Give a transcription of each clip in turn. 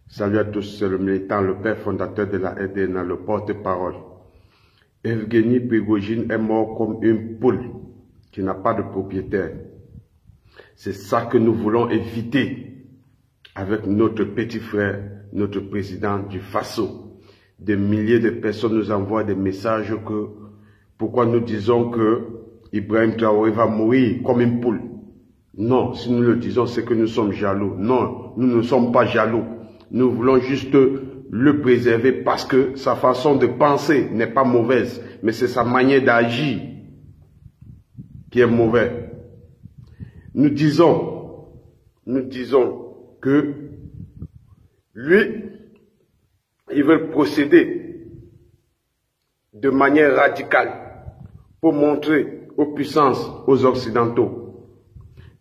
Salut à tous, c'est le militant, le père fondateur de la RDNA, le porte-parole. Evgeny Prigojine est mort comme une poule qui n'a pas de propriétaire. C'est ça que nous voulons éviter avec notre petit frère, notre président du Faso. Des milliers de personnes nous envoient des messages que pourquoi nous disons que Ibrahim Traoré va mourir comme une poule. Non, si nous le disons, c'est que nous sommes jaloux. Non, nous ne sommes pas jaloux. Nous voulons juste le préserver parce que sa façon de penser n'est pas mauvaise, mais c'est sa manière d'agir qui est mauvaise. Nous disons que lui, il veut procéder de manière radicale pour montrer aux puissances, aux Occidentaux,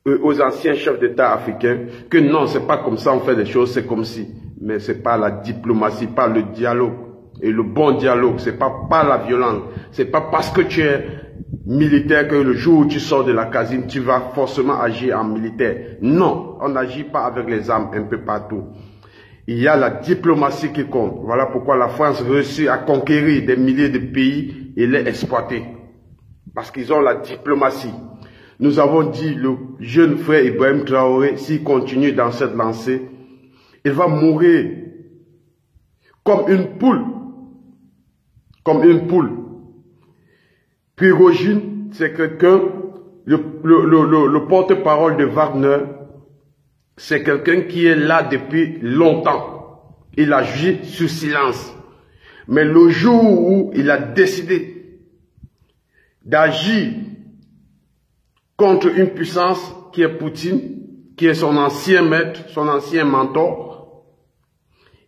aux anciens chefs d'État africains, que non, c'est pas comme ça on fait les choses, c'est comme si. Mais c'est pas la diplomatie, pas le dialogue. Et le bon dialogue, c'est pas la violence. C'est pas parce que tu es militaire que le jour où tu sors de la caserne, tu vas forcément agir en militaire. Non, on n'agit pas avec les armes un peu partout. Il y a la diplomatie qui compte. Voilà pourquoi la France réussit à conquérir des milliers de pays et les exploiter. Parce qu'ils ont la diplomatie. Nous avons dit, le jeune frère Ibrahim Traoré, s'il continue dans cette lancée, il va mourir comme une poule. Comme une poule. Prigojine, c'est quelqu'un, le porte-parole de Wagner, c'est quelqu'un qui est là depuis longtemps. Il agit sous silence. Mais le jour où il a décidé d'agir contre une puissance qui est Poutine, qui est son ancien maître, son ancien mentor,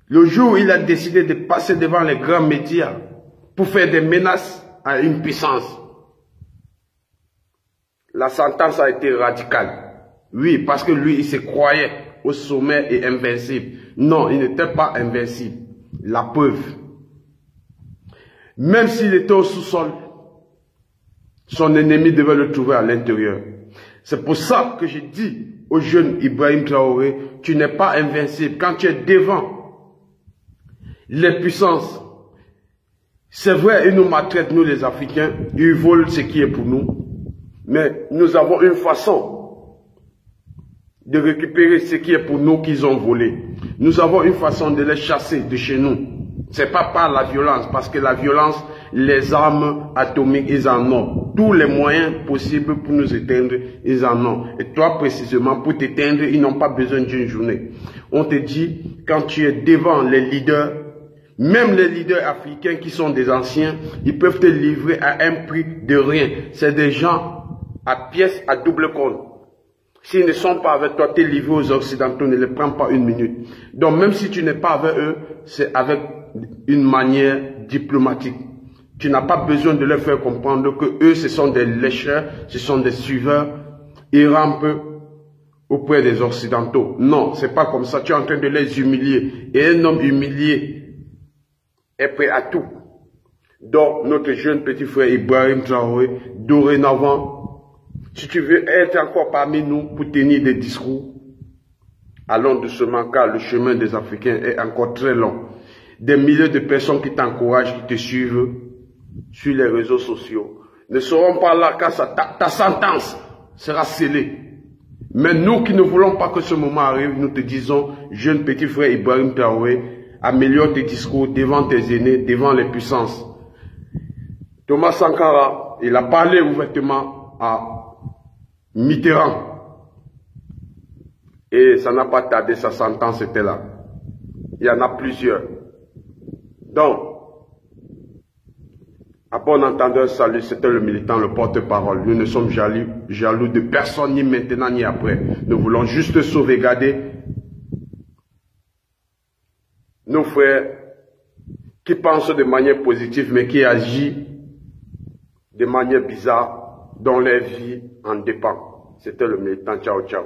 le jour où il a décidé de passer devant les grands médias pour faire des menaces à une puissance, la sentence a été radicale. Oui, parce que lui, il se croyait au sommet et invincible. Non, il n'était pas invincible. La preuve. Même s'il était au sous-sol, son ennemi devait le trouver à l'intérieur. C'est pour ça que j'ai dit au jeune Ibrahim Traoré, tu n'es pas invincible. Quand tu es devant les puissances, c'est vrai, ils nous maltraitent, nous les Africains, ils volent ce qui est pour nous. Mais nous avons une façon de récupérer ce qui est pour nous qu'ils ont volé. Nous avons une façon de les chasser de chez nous. C'est pas par la violence, parce que la violence, les armes atomiques, ils en ont. Tous les moyens possibles pour nous éteindre, ils en ont. Et toi, précisément, pour t'éteindre, ils n'ont pas besoin d'une journée. On te dit, quand tu es devant les leaders, même les leaders africains qui sont des anciens, ils peuvent te livrer à un prix de rien. C'est des gens à pièces à double compte. S'ils ne sont pas avec toi, t'es livré aux Occidentaux, ne les prends pas une minute. Donc même si tu n'es pas avec eux, c'est avec une manière diplomatique. Tu n'as pas besoin de leur faire comprendre que eux, ce sont des lécheurs, ce sont des suiveurs, ils rampent auprès des Occidentaux. Non, c'est pas comme ça. Tu es en train de les humilier. Et un homme humilié est prêt à tout. Donc, notre jeune petit frère Ibrahim Traoré, dorénavant, si tu veux être encore parmi nous pour tenir des discours, allons doucement car le chemin des Africains est encore très long. Des milliers de personnes qui t'encouragent, qui te suivent sur les réseaux sociaux ne seront pas là car ta sentence sera scellée. Mais nous qui ne voulons pas que ce moment arrive, nous te disons, jeune petit frère Ibrahim Traoré, améliore tes discours devant tes aînés, devant les puissances. Thomas Sankara, il a parlé ouvertement à Mitterrand. Et ça n'a pas tardé, sa sentence était là. Il y en a plusieurs. Donc, à bon entendeur, salut, c'était le militant, le porte-parole. Nous ne sommes jaloux de personne, ni maintenant, ni après. Nous voulons juste sauvegarder nos frères qui pensent de manière positive, mais qui agissent de manière bizarre, dont leur vie en dépend. C'était le militant. Ciao, ciao.